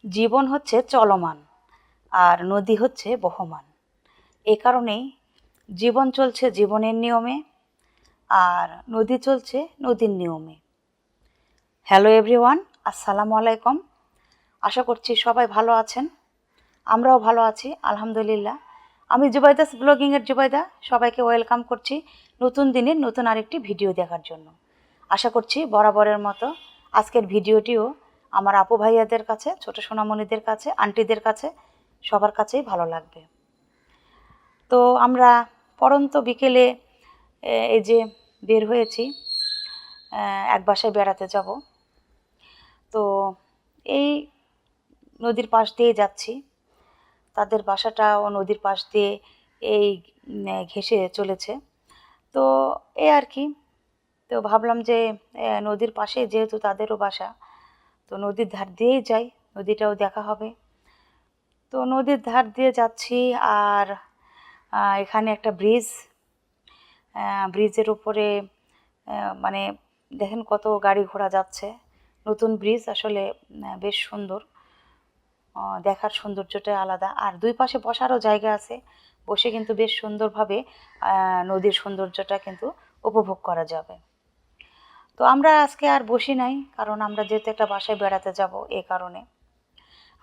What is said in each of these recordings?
জীবন হচ্ছে চলমান আর নদী হচ্ছে বহমান। এ কারণেই জীবন চলছে জীবনের নিয়মে আর নদী চলছে নদীর নিয়মে। হ্যালো এভরিওয়ান, আসসালামু আলাইকুম। আশা করছি সবাই ভালো আছেন, আমরাও ভালো আছি আলহামদুলিল্লাহ। আমি জুবাইদাস ব্লগিংয়ের জুবাইদা, সবাইকে ওয়েলকাম করছি নতুন দিনের নতুন আরেকটি ভিডিও দেখার জন্য। আশা করছি বরাবরের মতো আজকের ভিডিওটিও আমার আপু ভাইয়াদের কাছে, ছোট সোনামণিদের কাছে, আন্টিদের কাছে, সবার কাছেই ভালো লাগবে। তো আমরা পড়ন্ত বিকেলে এই যে বের হয়েছি, এক বাসায় বেড়াতে যাব। তো এই নদীর পাশ দিয়ে যাচ্ছি, তাদের বাসাটাও নদীর পাশ দিয়ে এই ঘেঁষে চলেছে। তো এই আর কি, তো ভাবলাম যে নদীর পাশে যেহেতু তাদেরও বাসা, তো নদীর ধার দিয়েই যাই, নদীটাও দেখা হবে। তো নদীর ধার দিয়ে যাচ্ছি আর এখানে একটা ব্রিজের উপরে মানে দেখেন কত গাড়ি ঘোড়া যাচ্ছে। নতুন ব্রিজ আসলে বেশ সুন্দর, দেখার সৌন্দর্যটা আলাদা। আর দুই পাশে বসারও জায়গা আছে, বসে কিন্তু বেশ সুন্দরভাবে নদীর সৌন্দর্যটা কিন্তু উপভোগ করা যাবে। তো আমরা আজকে আর বসি নাই, কারণ আমরা যেহেতু একটা বাসায় বেড়াতে যাব এই কারণে,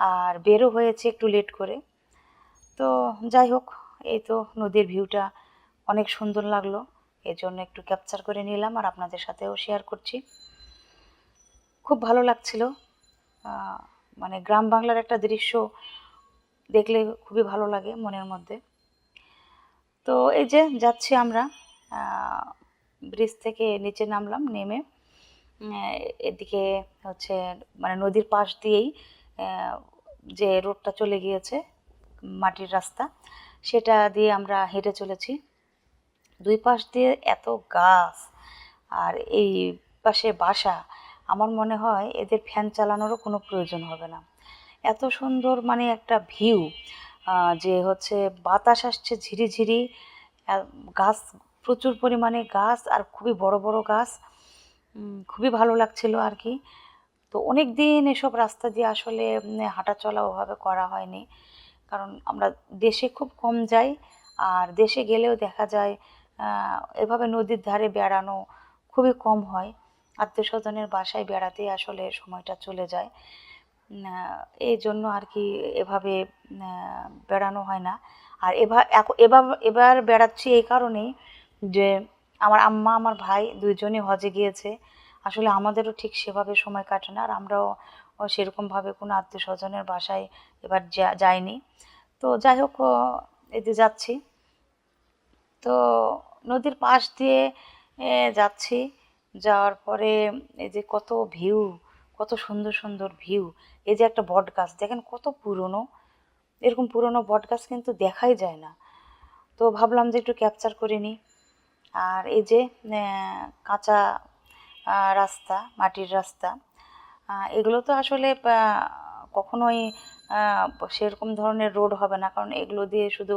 আর বেরও হয়েছে একটু লেট করে। তো যাই হোক, এই তো নদীর ভিউটা অনেক সুন্দর লাগলো, এই জন্য একটু ক্যাপচার করে নিলাম আর আপনাদের সাথেও শেয়ার করছি। খুব ভালো লাগছিল, মানে গ্রাম বাংলার একটা দৃশ্য দেখলে খুবই ভালো লাগে মনের মধ্যে। তো এই যে যাচ্ছি আমরা, ব্রিজ থেকে নিচে নামলাম, নেমে এদিকে হচ্ছে মানে নদীর পাশ দিয়েই যে রোডটা চলে গিয়েছে, মাটির রাস্তা, সেটা দিয়ে আমরা হেঁটে চলেছি। দুই পাশ দিয়ে এত গাছ আর এই পাশে বাসা, আমার মনে হয় এদের ফ্যান চালানোরও কোনো প্রয়োজন হবে না, এত সুন্দর মানে একটা ভিউ। যে হচ্ছে বাতাস আসছে ঝিরিঝিরি, গাছ, প্রচুর পরিমাণে গাছ আর খুবই বড় বড় গাছ, খুবই ভালো লাগছিল আর কি। তো অনেক দিন এসব রাস্তা দিয়ে আসলে হাঁটাচলা ওভাবে করা হয়নি, কারণ আমরা দেশে খুব কম যাই, আর দেশে গেলেও দেখা যায় এভাবে নদীর ধারে বেড়ানো খুবই কম হয়। আত্মীয় স্বজনের বাসায় বেড়াতে আসলে সময়টা চলে যায়, এই জন্য আর কি এভাবে বেড়ানো হয় না। আর এবার বেড়াচ্ছি এই কারণেই যে আমার আম্মা আমার ভাই দুইজনই হজে গিয়েছে। আসলে আমাদেরও ঠিক সেভাবে সময় কাটে না, আর আমরাও সেরকমভাবে কোনো আত্মীয় স্বজনের বাসায় এবার যাইনি। তো যাই হোক, এতে যাচ্ছি, তো নদীর পাশ দিয়ে যাচ্ছি, যাওয়ার পরে এই যে কত ভিউ, কত সুন্দর সুন্দর ভিউ। এই যে একটা বট গাছ দেখেন কত পুরনো, এরকম পুরনো বট গাছ কিন্তু দেখাই যায় না। তো ভাবলাম যে একটু ক্যাপচার করে নিই। আর এই যে কাঁচা রাস্তা, মাটির রাস্তা, এগুলো তো আসলে কখনোই সেরকম ধরনের রোড হবে না, কারণ এগুলো দিয়ে শুধু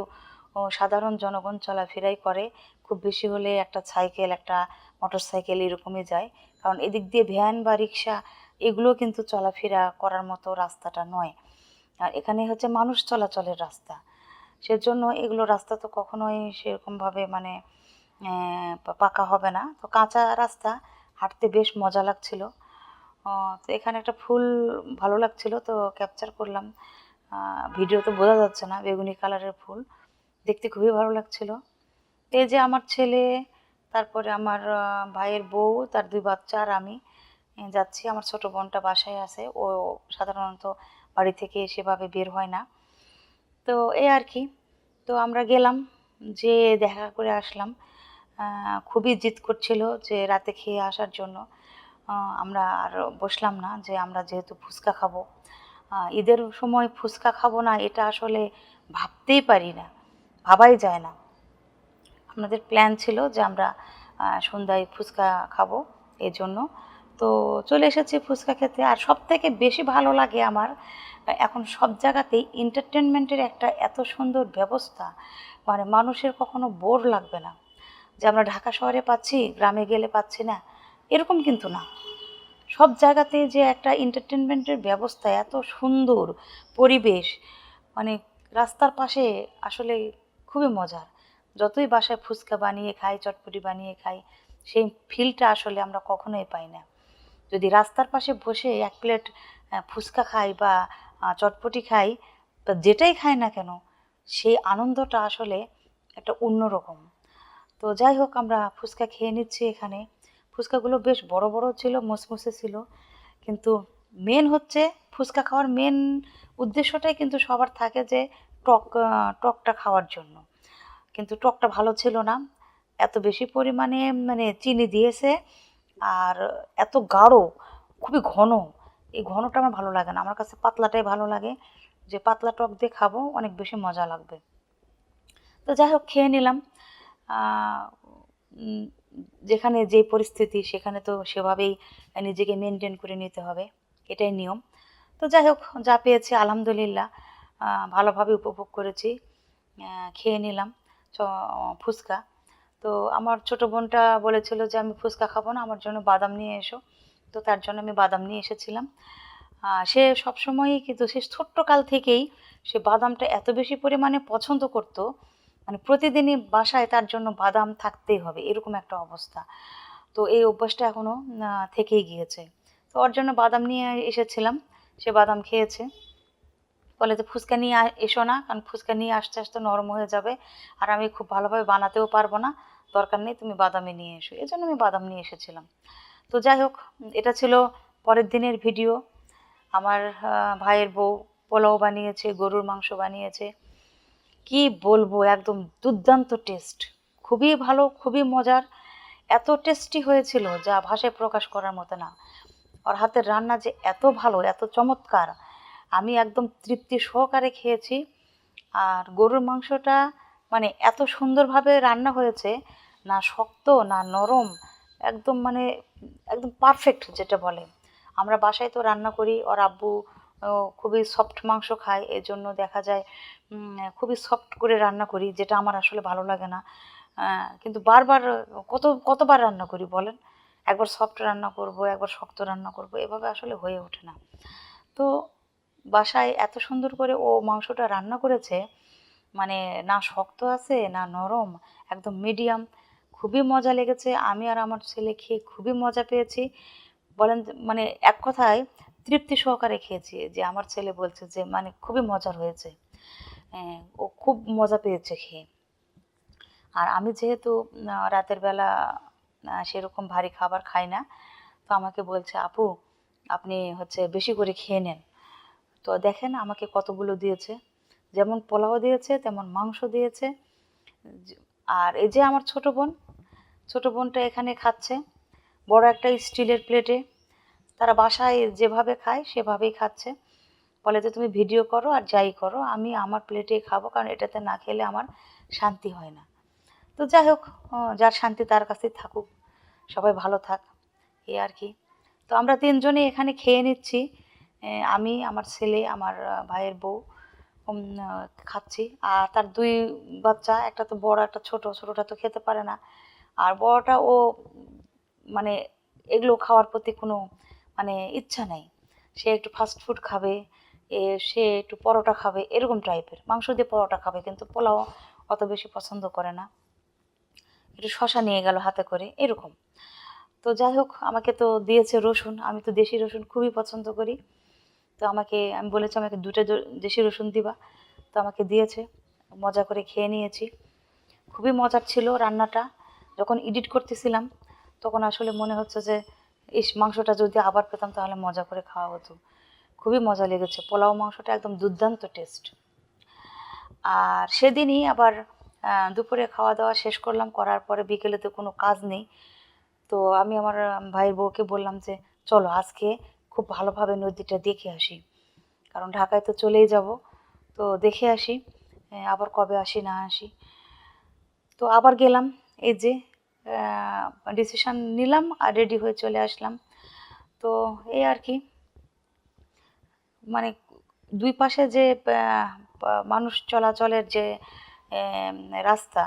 সাধারণ জনগণ চলাফেরাই করে। খুব বেশি হলে একটা সাইকেল, একটা মোটর সাইকেল এরকমই যায়, কারণ এদিক দিয়ে ভ্যান বা রিক্সা এগুলো কিন্তু চলাফেরা করার মতো রাস্তাটা নয়। আর এখানে হচ্ছে মানুষ চলাচলের রাস্তা, সেজন্য এগুলো রাস্তা তো কখনোই সেরকমভাবে মানে পাকা হবে না। তো কাঁচা রাস্তা, হাঁটতে বেশ মজা লাগছিল। তো এখানে একটা ফুল ভালো লাগছিল, তো ক্যাপচার করলাম। ভিডিও তো বোঝা যাচ্ছে না, বেগুনি কালারের ফুল, দেখতে খুবই ভালো লাগছিল। এই যে আমার ছেলে, তারপরে আমার ভাইয়ের বউ, তার দুই বাচ্চা আর আমি যাচ্ছি। আমার ছোট বোনটা বাসায় আছে, ও সাধারণত বাড়ি থেকে সেভাবে বের হয় না। তো এই আর কি, তো আমরা গেলাম, যে দেখা করে আসলাম। খুবই জিদ করছিল যে রাতে খেয়ে আসার জন্য। আমরা আর বসলাম না, যে আমরা যেহেতু ফুচকা খাবো, ঈদের সময় ফুচকা খাবো না এটা আসলে ভাবতেই পারি না, ভাবাই যায় না। আমাদের প্ল্যান ছিল যে আমরা সন্ধ্যায় ফুচকা খাবো, এই জন্য তো চলে এসেছি ফুচকা খেতে। আর সব থেকে বেশি ভালো লাগে আমার, এখন সব জায়গাতেই এন্টারটেনমেন্টের একটা এত সুন্দর ব্যবস্থা, মানে মানুষের কখনো বোর লাগবে না, যে আমরা ঢাকা শহরে পাচ্ছি গ্রামে গেলে পাচ্ছি না, এরকম কিন্তু না। সব জায়গাতে যে একটা এন্টারটেনমেন্টের ব্যবস্থা, এত সুন্দর পরিবেশ, মানে রাস্তার পাশে আসলে খুবই মজার। যতই বাসায় ফুচকা বানিয়ে খাই, চটপটি বানিয়ে খাই, সেই ফিলটা আসলে আমরা কখনোই পাই না। যদি রাস্তার পাশে বসে এক প্লেট ফুচকা খাই বা চটপটি খাই, তো যেটাই খাই না কেন, সেই আনন্দটা আসলে একটা অন্যরকম। তো যাই হোক, আমরা ফুচকা খেয়ে নিচ্ছি এখানে। ফুচকাগুলো বেশ বড় বড় ছিল, মুসমুসে ছিল। কিন্তু মেন হচ্ছে, ফুচকা খাওয়ার মেন উদ্দেশ্যটাই কিন্তু সবার থাকে যে টকটা খাওয়ার জন্য। কিন্তু টকটা ভালো ছিল না, এত বেশি পরিমাণে মানে চিনি দিয়েছে, আর এত গাঢ়, খুবই ঘন। এই ঘনটা আমার ভালো লাগে না, আমার কাছে পাতলাটাই ভালো লাগে, যে পাতলা টক দিয়ে খাবো অনেক বেশি মজা লাগবে। তো যাই হোক, খেয়ে নিলাম। উম, যেখানে যে পরিস্থিতি, সেখানে তো সেভাবেই নিজেকে মেনটেন করে নিতে হবে, এটাই নিয়ম। তো যাই হোক, যা পেয়েছি আলহামদুলিল্লাহ ভালোভাবে উপভোগ করেছি। খেয়ে নিলাম ফুচকা। তো আমার ছোট বোনটা বলেছিল যে আমি ফুচকা খাবো না, আমার জন্য বাদাম নিয়ে এসো। তো তার জন্য আমি বাদাম নিয়ে এসেছিলাম। সে সবসময়ই কিন্তু, সে ছোট্টকাল থেকেই সে বাদামটা এত বেশি পরিমাণে পছন্দ করতো, মানে প্রতিদিনই বাসায় তার জন্য বাদাম থাকতেই হবে, এরকম একটা অবস্থা। তো এই অভ্যাসটা এখনও থেকেই গিয়েছে। তো ওর জন্য বাদাম নিয়ে এসেছিলাম, সে বাদাম খেয়েছে। বলে যে ফুচকা নিয়ে এসো না, কারণ ফুচকা নিয়ে আস্তে আস্তে নরম হয়ে যাবে, আর আমি খুব ভালোভাবে বানাতেও পারবো না, দরকার নেই, তুমি বাদামই নিয়ে এসো। এই জন্য আমি বাদাম নিয়ে এসেছিলাম। তো যাই হোক, এটা ছিল পরের দিনের ভিডিও। আমার ভাইয়ের বউ পোলাও বানিয়েছে, গরুর মাংস বানিয়েছে। কি বলবো, একদম দুর্দান্ত টেস্ট, খুবই ভালো, খুবই মজার। এত টেস্টি হয়েছিল যা ভাষায় প্রকাশ করার মতো না। ওর হাতের রান্না যে এত ভালো, এত চমৎকার, আমি একদম তৃপ্তি সহকারে খেয়েছি। আর গরুর মাংসটা মানে এত সুন্দরভাবে রান্না হয়েছে, না শক্ত না নরম, একদম মানে একদম পারফেক্ট যেটা বলে। আমরা বাসায় তো রান্না করি, ওর আব্বু খুবই সফট মাংস খায়, এজন্য দেখা যায় খুবই সফট করে রান্না করি, যেটা আমার আসলে ভালো লাগে না। কিন্তু বারবার কতবার রান্না করি বলেন, একবার সফট রান্না করব, একবার শক্ত রান্না করব, এভাবে আসলে হয়ে ওঠে না। তো বাসায় এত সুন্দর করে ও মাংসটা রান্না করেছে, মানে না শক্ত আছে না নরম, একদম মিডিয়াম, খুবই মজা লেগেছে। আমি আর আমার ছেলে খেয়ে খুবই মজা পেয়েছি। বলেন মানে এক কথায় তৃপ্তি সহকারে খেয়েছি, যে আমার ছেলে বলছে যে মানে খুবই মজার হয়েছে। ও খুব মজা পেয়েছে খেয়ে। আর আমি যেহেতু রাতের বেলা সেরকম ভারী খাবার খাই না, তো আমাকে বলছে আপু আপনি হচ্ছে বেশি করে খেয়ে নেন। তো দেখেন আমাকে কতগুলো দিয়েছে, যেমন পোলাও দিয়েছে তেমন মাংস দিয়েছে। আর এই যে আমার ছোট বোনটা এখানে খাচ্ছে বড় একটা স্টিলের প্লেটে। তারা বাসায় যেভাবে খায় সেভাবেই খাচ্ছে। বলে যে তুমি ভিডিও করো আর যাই করো, আমি আমার প্লেটেই খাবো, কারণ এটাতে না খেলে আমার শান্তি হয় না। তো যাই হোক, যার শান্তি তার কাছেই থাকুক, সবাই ভালো থাক, এই আর কি। তো আমরা তিনজনেই এখানে খেয়ে নিচ্ছি, আমি, আমার ছেলে, আমার ভাইয়ের বউ খাচ্ছি। আর তার দুই বাচ্চা, একটা তো বড় একটা ছোট, ছোটটা তো খেতে পারে না। আর বড়টা ও মানে এগুলো খাওয়ার প্রতি কোনো মানে ইচ্ছা নেই, সে একটু ফাস্ট ফুড খাবে, সে একটু পরোটা খাবে, এরকম টাইপের, মাংস দিয়ে পরোটা খাবে, কিন্তু পোলাও অত বেশি পছন্দ করে না। একটু শশা নিয়ে গেল হাতে করে, এরকম। তো যাই হোক, আমাকে তো দিয়েছে রসুন, আমি তো দেশি রসুন খুবই পছন্দ করি। তো আমি বলেছি আমাকে দুটো দেশি রসুন দিবা, তো আমাকে দিয়েছে। মজা করে খেয়ে নিয়েছি, খুবই মজার ছিল রান্নাটা। যখন এডিট করতেছিলাম তখন আসলে মনে হচ্ছে যে ইস, মাংসটা যদি আবার পেতাম তাহলে মজা করে খাওয়া হতো। খুবই মজা লেগেছে, পোলাও মাংসটা একদম দুর্দান্ত টেস্ট। আর সেদিনই আবার দুপুরে খাওয়া দাওয়া শেষ করলাম, করার পরে বিকেলে তো কোনো কাজ নেই। তো আমি আমার ভাইয়ের বউকে বললাম যে চলো আজকে খুব ভালোভাবে নদীটা দেখে আসি, কারণ ঢাকায় তো চলেই যাব, তো দেখে আসি, আবার কবে আসি না আসি। তো আবার গেলাম, এই যে ডিসিশন নিলাম আর রেডি হয়ে চলে আসলাম। তো এই আর কি, মানে দুই পাশে যে মানুষ চলাচলের যে রাস্তা,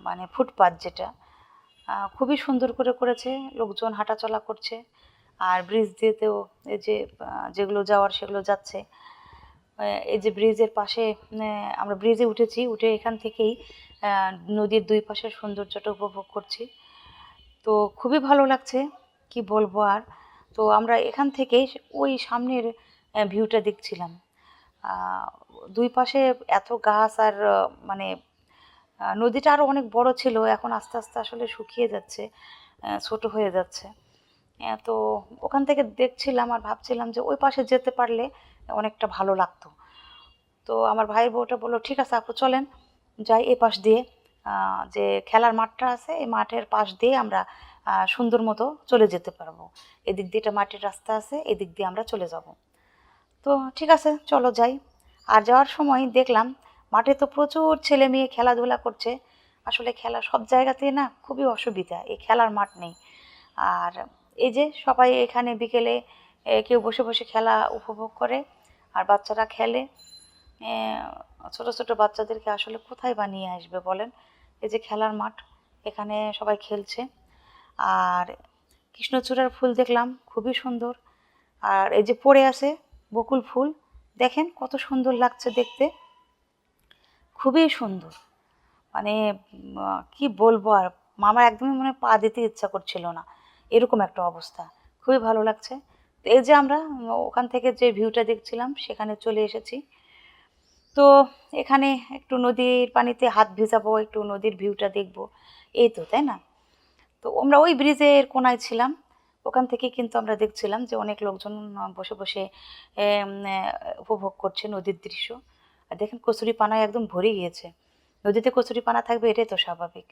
মানে ফুটপাত যেটা, খুবই সুন্দর করে করেছে, লোকজন হাঁটাচলা করছে। আর ব্রিজ দিয়েতেও এই যে যেগুলো যাওয়ার সেগুলো যাচ্ছে। এই যে ব্রিজের পাশে আমরা ব্রিজে উঠেছি, উঠে এখান থেকেই নদীর দুই পাশের সৌন্দর্যটা উপভোগ করছি। তো খুবই ভালো লাগছে, কি বলবো আর। তো আমরা এখান থেকেই ওই সামনের ভিউটা দেখছিলাম। দুই পাশে এত গাছ আর মানে নদীটা আরও অনেক বড় ছিল, এখন আস্তে আস্তে আসলে শুকিয়ে যাচ্ছে, ছোট হয়ে যাচ্ছে। তো ওখান থেকে দেখছিলাম আর ভাবছিলাম যে ওই পাশে যেতে পারলে অনেকটা ভালো লাগতো। তো আমার ভাইয়ের বউটা বললো ঠিক আছে আপু চলেন যাই এই পাশ দিয়ে, যে খেলার মাঠটা আছে এই মাঠের পাশ দিয়ে আমরা সুন্দর মতো চলে যেতে পারবো, এদিক দিয়ে একটা মাটির রাস্তা আছে, এদিক দিয়ে আমরা চলে যাব। তো ঠিক আছে চলো যাই। আর যাওয়ার সময় দেখলাম মাঠে তো প্রচুর ছেলে মেয়ে খেলাধুলা করছে। আসলে খেলা সব জায়গাতেই না খুবই অসুবিধা, এই খেলার মাঠ নেই। আর এই যে সবাই এখানে বিকেলে কেউ বসে বসে খেলা উপভোগ করে, আর বাচ্চারা খেলে। ছোট ছোট বাচ্চাদেরকে আসলে কোথায় বা নিয়ে আসবে বলেন। এই যে খেলার মাঠ, এখানে সবাই খেলছে। আর কৃষ্ণচূড়ার ফুল দেখলাম খুবই সুন্দর। আর এই যে পড়ে আছে বকুল ফুল, দেখেন কত সুন্দর লাগছে দেখতে, খুবই সুন্দর। মানে কি বলবো আর, আমার একদমই মনে পা দিতে ইচ্ছা করছিল না, এরকম একটা অবস্থা, খুবই ভালো লাগছে। তো এই যে আমরা ওখান থেকে যে ভিউটা দেখছিলাম সেখানে চলে এসেছি। তো এখানে একটু নদীর পানিতে হাত ভিজাবো, একটু নদীর ভিউটা দেখবো, এই তো তাই না। তো আমরা ওই ব্রিজের কোনায় ছিলাম, ওখান থেকে কিন্তু আমরা দেখছিলাম যে অনেক লোকজন বসে বসে উপভোগ করছে নদীর দৃশ্য। আর দেখেন কচুরি পানায় একদম ভরে গিয়েছে, নদীতে কচুরি পানা থাকবে এটাই তো স্বাভাবিক।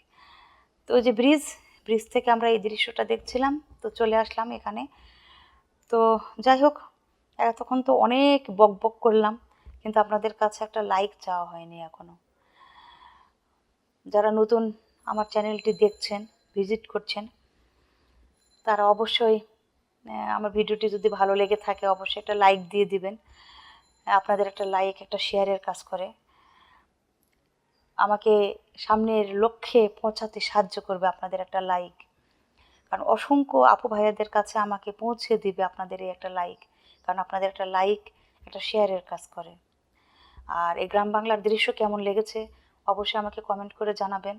তো ওই যে ব্রিজ, ব্রিজ থেকে আমরা এই দৃশ্যটা দেখছিলাম, তো চলে আসলাম এখানে। তো যাই হোক, এতক্ষণ তো অনেক বক বক করলাম, কিন্তু আপনাদের কাছে একটা লাইক চাওয়া হয়নি এখনো। যারা নতুন আমার চ্যানেলটি দেখছেন, ভিজিট করছেন, তারা অবশ্যই আমার ভিডিওটি যদি ভালো লেগে থাকে অবশ্যই একটা লাইক দিয়ে দিবেন। আপনাদের একটা লাইক একটা শেয়ারের কাজ করে, আমাকে সামনের লক্ষ্যে পৌঁছাতে সাহায্য করবে আপনাদের একটা লাইক। কারণ অসংখ্য আপু ভাইয়াদের কাছে আমাকে পৌঁছে দিবে আপনাদের এই একটা লাইক, কারণ আপনাদের একটা লাইক একটা শেয়ারের কাজ করে। আর এই গ্রাম বাংলার দৃশ্য কেমন লেগেছে অবশ্যই আমাকে কমেন্ট করে জানাবেন।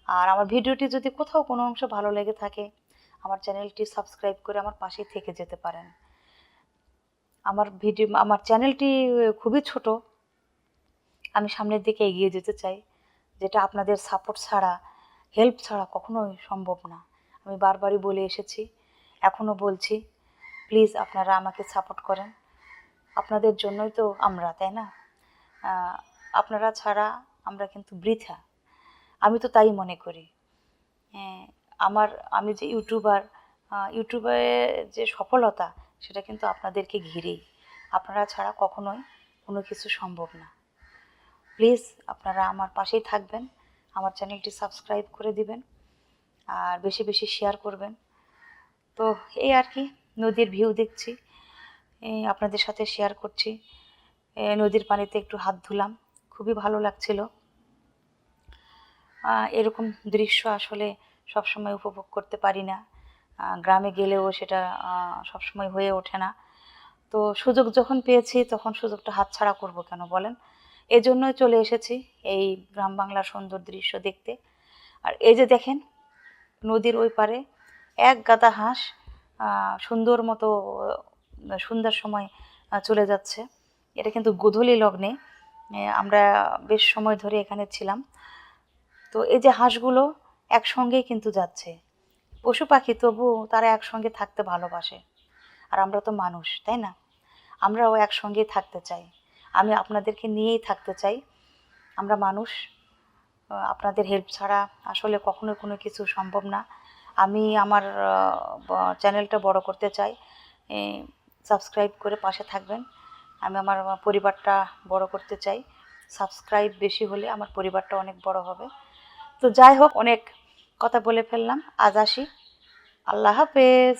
আর আমার ভিডিওটি যদি কোথাও কোনো অংশ ভালো লেগে থাকে আমার চ্যানেলটি সাবস্ক্রাইব করে আমার পাশেই থেকে যেতে পারেন। আমার চ্যানেলটি খুবই ছোট, আমি সামনের দিকে এগিয়ে যেতে চাই, যেটা আপনাদের সাপোর্ট ছাড়া, হেল্প ছাড়া কখনোই সম্ভব না। আমি বারবারই বলে এসেছি, এখনও বলছি, প্লিজ আপনারা আমাকে সাপোর্ট করেন, আপনাদের জন্যই তো আমরা, তাই না। আপনারা ছাড়া আমরা কিন্তু বৃথা, আমি তো তাই মনে করি। আমি যে ইউটিউবে যে সফলতা সেটা কিন্তু আপনাদেরকে ঘিরেই, আপনারা ছাড়া কখনোই কোনো কিছু সম্ভব না। প্লিজ আপনারা আমার পাশেই থাকবেন, আমার চ্যানেলটি সাবস্ক্রাইব করে দিবেন আর বেশি বেশি শেয়ার করবেন। তো এই আর কি, নদীর ভিউ দেখছি, আপনাদের সাথে শেয়ার করছি। নদীর পানিতে একটু হাত ধুলাম, খুবই ভালো লাগছিল। এরকম দৃশ্য আসলে সবসময় উপভোগ করতে পারি না, গ্রামে গেলেও সেটা সবসময় হয়ে ওঠে না। তো সুযোগ যখন পেয়েছি তখন সুযোগটা হাতছাড়া করব কেন বলেন। এজন্যই চলে এসেছি এই গ্রাম বাংলার সুন্দর দৃশ্য দেখতে। আর এই যে দেখেন নদীর ওই পারে এক গাদা হাঁস সুন্দর মতো সন্ধ্যার সময় চলে যাচ্ছে। এটা কিন্তু গোধূলি লগ্নে, আমরা বেশ সময় ধরে এখানে ছিলাম। তো এই যে হাঁসগুলো একসঙ্গেই কিন্তু যাচ্ছে, পশু পাখি তবু তারা একসঙ্গে থাকতে ভালোবাসে। আর আমরা তো মানুষ, তাই না, আমরাও একসঙ্গেই থাকতে চাই, আমি আপনাদেরকে নিয়েই থাকতে চাই। আমরা মানুষ, আপনাদের হেল্প ছাড়া আসলে কখনোই কোনো কিছু সম্ভব না। আমি আমার চ্যানেলটা বড় করতে চাই, সাবস্ক্রাইব করে পাশে থাকবেন। আমি আমার পরিবারটা বড় করতে চাই, সাবস্ক্রাইব বেশি হলে আমার পরিবারটা অনেক বড় হবে। তো যাই হোক, অনেক কথা বলে ফেললাম, আজ আসি, আল্লাহ হাফেজ।